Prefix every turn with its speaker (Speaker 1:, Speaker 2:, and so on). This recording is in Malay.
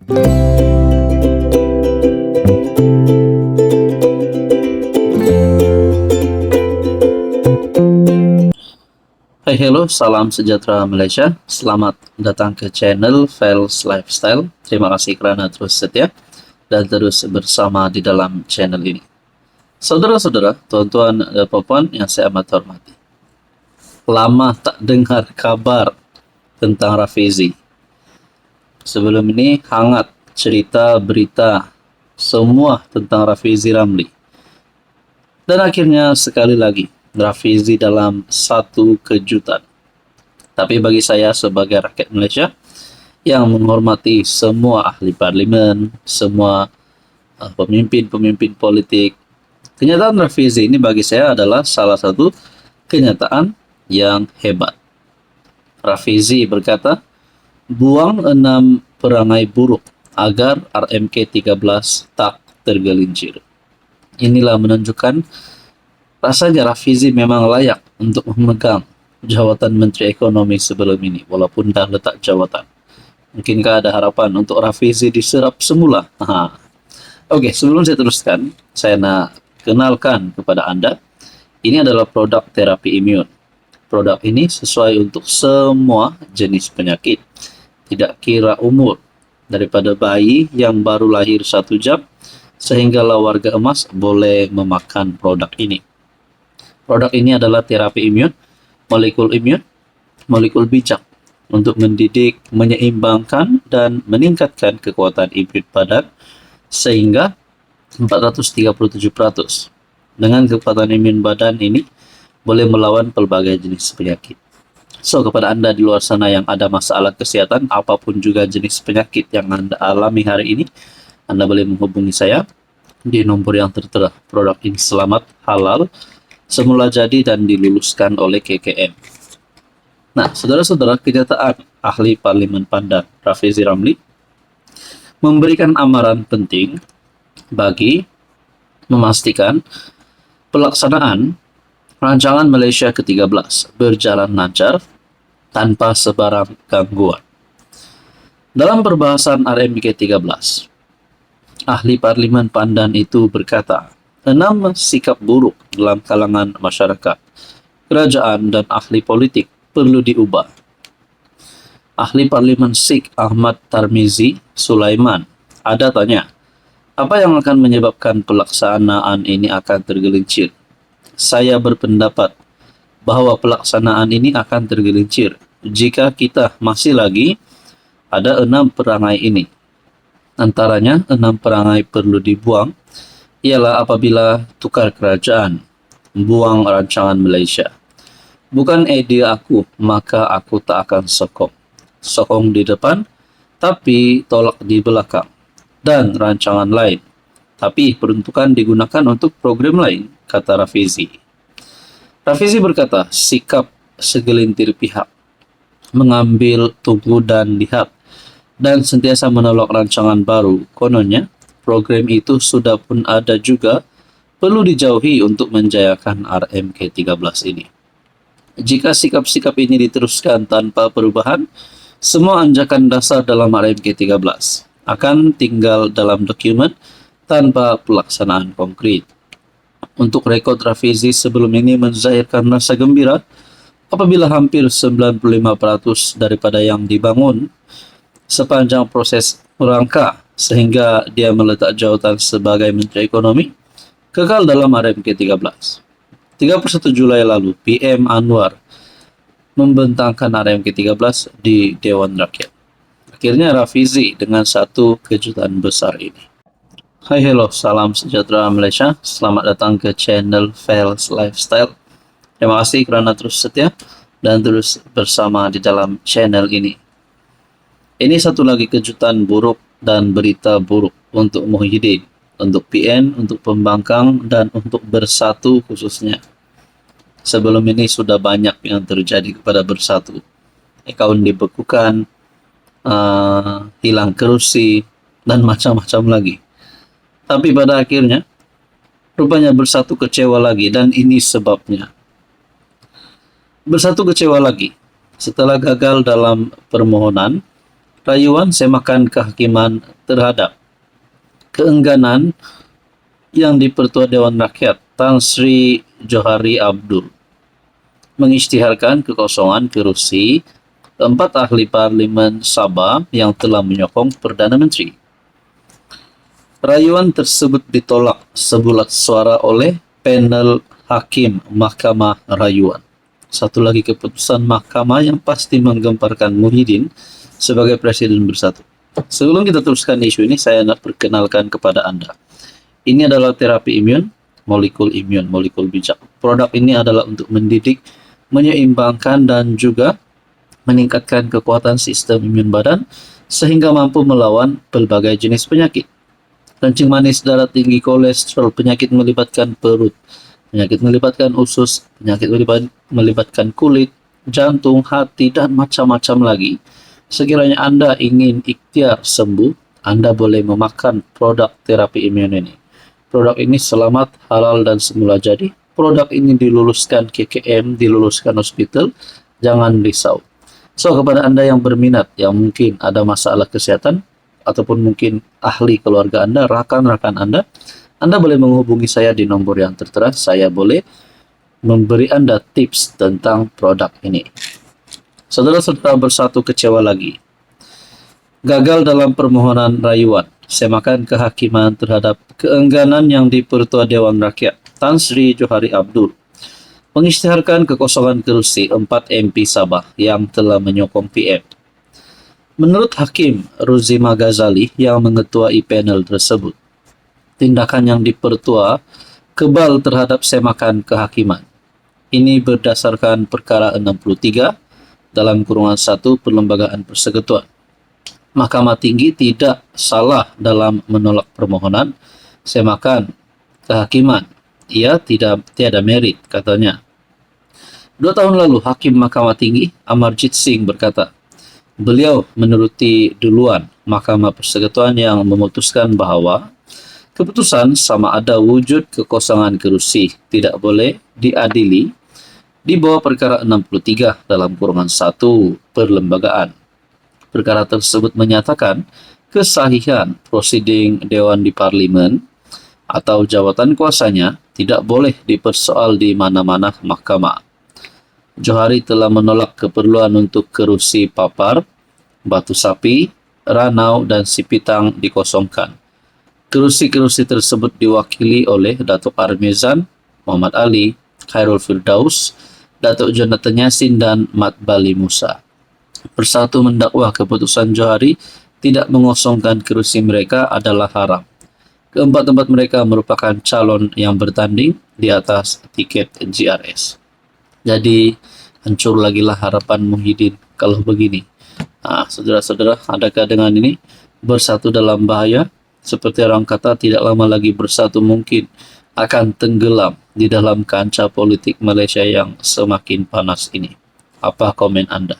Speaker 1: Hai hello, salam sejahtera Malaysia. Selamat datang ke channel Fels Lifestyle. Terima kasih kerana terus setia dan terus bersama di dalam channel ini. Saudara-saudara, tuan-tuan dan puan-puan yang saya amat hormati. Lama tak dengar kabar tentang Rafizi. Sebelum ini hangat cerita berita semua tentang Rafizi Ramli. Dan akhirnya sekali lagi Rafizi dalam satu kejutan. Tapi bagi saya sebagai rakyat Malaysia yang menghormati semua ahli parlimen, semua pemimpin-pemimpin politik, kenyataan Rafizi ini bagi saya adalah salah satu kenyataan yang hebat. Rafizi berkata, buang 6 perangai buruk agar RMK 13 tak tergelincir. Inilah menunjukkan rasanya Rafizi memang layak untuk memegang jawatan Menteri Ekonomi sebelum ini, walaupun dah letak jawatan. Mungkinkah ada harapan untuk Rafizi diserap semula? Okey, sebelum saya teruskan, saya nak kenalkan kepada anda, ini adalah produk terapi imun. Produk ini sesuai untuk semua jenis penyakit, tidak kira umur, daripada bayi yang baru lahir 1 jam, sehinggalah warga emas boleh memakan produk ini. Produk ini adalah terapi imun, molekul bijak untuk mendidik, menyeimbangkan dan meningkatkan kekuatan imun badan sehingga 437%. Dengan kekuatan imun badan ini boleh melawan pelbagai jenis penyakit. So, kepada anda di luar sana yang ada masalah kesihatan, apapun juga jenis penyakit yang anda alami hari ini, anda boleh menghubungi saya di nombor yang tertera. Produk ini selamat, halal, semula jadi dan diluluskan oleh KKM. Nah, saudara-saudara, kenyataan ahli Parlimen Pandan Rafizi Ramli memberikan amaran penting bagi memastikan pelaksanaan rancangan Malaysia ke-13 berjalan lancar tanpa sebarang gangguan. Dalam perbahasan RMK 13, ahli Parlimen Pandan itu berkata, 6 sikap buruk dalam kalangan masyarakat, kerajaan dan ahli politik perlu diubah. Ahli Parlimen Sikh Ahmad Tarmizi Sulaiman ada tanya, apa yang akan menyebabkan pelaksanaan ini akan tergelincir? Saya berpendapat bahawa pelaksanaan ini akan tergelincir jika kita masih lagi ada 6 perangai ini. Antaranya 6 perangai perlu dibuang ialah apabila tukar kerajaan, buang rancangan Malaysia. Bukan idea aku, maka aku tak akan sokong. Sokong di depan, tapi tolak di belakang. Dan rancangan lain, tapi peruntukan digunakan untuk program lain, kata Rafizi. Rafizi berkata, sikap segelintir pihak mengambil tunggu dan lihat dan sentiasa menolak rancangan baru, kononnya program itu sudah pun ada juga, perlu dijauhi untuk menjayakan RMK 13 ini. Jika sikap-sikap ini diteruskan tanpa perubahan, semua anjakan dasar dalam RMK 13 akan tinggal dalam dokumen tanpa pelaksanaan konkret. Untuk rekod, Rafizi sebelum ini menzahirkan rasa gembira apabila hampir 95% daripada yang dibangun sepanjang proses rangka sehingga dia meletak jawatan sebagai Menteri Ekonomi kekal dalam RMK 13. 31 Julai lalu, PM Anwar membentangkan RMK 13 di Dewan Rakyat. Akhirnya Rafizi dengan satu kejutan besar ini. Hai hello, salam sejahtera Malaysia. Selamat datang ke channel Fels Lifestyle. Terima kasih kerana terus setia dan terus bersama di dalam channel ini. Ini satu lagi kejutan buruk dan berita buruk untuk Muhyiddin, untuk PN, untuk pembangkang dan untuk Bersatu khususnya. Sebelum ini sudah banyak yang terjadi kepada Bersatu. Akaun dibekukan, hilang kerusi dan macam-macam lagi. Tapi pada akhirnya rupanya Bersatu kecewa lagi dan ini sebabnya. Bersatu kecewa lagi setelah gagal dalam permohonan rayuan semakan kehakiman terhadap keengganan yang Dipertua Dewan Rakyat Tan Sri Johari Abdul mengisytiharkan kekosongan kerusi 4 ahli parlimen Sabah yang telah menyokong Perdana Menteri. Rayuan tersebut ditolak sebulat suara oleh panel hakim Mahkamah Rayuan. Satu lagi keputusan mahkamah yang pasti menggemparkan Muhyiddin sebagai Presiden Bersatu. Sebelum kita teruskan isu ini, saya nak perkenalkan kepada Anda. Ini adalah terapi imun, molekul bijak. Produk ini adalah untuk mendidik, menyeimbangkan dan juga meningkatkan kekuatan sistem imun badan sehingga mampu melawan berbagai jenis penyakit. Kencing manis, darah tinggi, kolesterol, penyakit melibatkan perut, penyakit melibatkan usus, penyakit melibatkan kulit, jantung, hati, dan macam-macam lagi. Sekiranya Anda ingin ikhtiar sembuh, Anda boleh memakan produk terapi imun ini. Produk ini selamat, halal, dan semula jadi. Produk ini diluluskan KKM, diluluskan hospital. Jangan risau. So, kepada Anda yang berminat, yang mungkin ada masalah kesehatan, ataupun mungkin ahli keluarga Anda, rakan-rakan Anda boleh menghubungi saya di nomor yang tertera. Saya boleh memberi Anda tips tentang produk ini. Saudara-saudara bersatu kecewa lagi. Gagal dalam permohonan rayuan, semakan kehakiman terhadap keengganan yang Dipertua Dewan Rakyat Tan Sri Johari Abdul mengisytiharkan kekosongan kerusi 4 MP Sabah yang telah menyokong PM. Menurut Hakim Ruzima Ghazali yang mengetuai panel tersebut, tindakan yang Dipertua kebal terhadap semakan kehakiman. Ini berdasarkan perkara 63 dalam kurungan 1 Perlembagaan Persekutuan. Mahkamah Tinggi tidak salah dalam menolak permohonan semakan kehakiman. Ia tiada merit, katanya. 2 tahun lalu, Hakim Mahkamah Tinggi Amarjit Singh berkata, beliau menuruti duluan Mahkamah Persekutuan yang memutuskan bahawa keputusan sama ada wujud kekosongan kerusi tidak boleh diadili di bawah perkara 63 dalam kurungan 1 Perlembagaan. Perkara tersebut menyatakan kesahihan prosiding Dewan di Parlimen atau jawatan kuasanya tidak boleh dipersoal di mana-mana mahkamah. Johari telah menolak keperluan untuk kerusi Papar, Batu Sapi, Ranau dan Sipitang dikosongkan. Kerusi-kerusi tersebut diwakili oleh Datuk Armezan, Muhammad Ali, Khairul Firdaus, Datuk Jonathan Yassin dan Mat Bali Musa. Persatu mendakwa keputusan Johari tidak mengosongkan kerusi mereka adalah haram. Keempat-empat mereka merupakan calon yang bertanding di atas tiket GRS. Jadi, hancur lagilah harapan Muhyiddin kalau begini. Saudara-saudara, adakah dengan ini bersatu dalam bahaya? Seperti orang kata, tidak lama lagi bersatu mungkin akan tenggelam di dalam kancah politik Malaysia yang semakin panas ini. Apa komen Anda?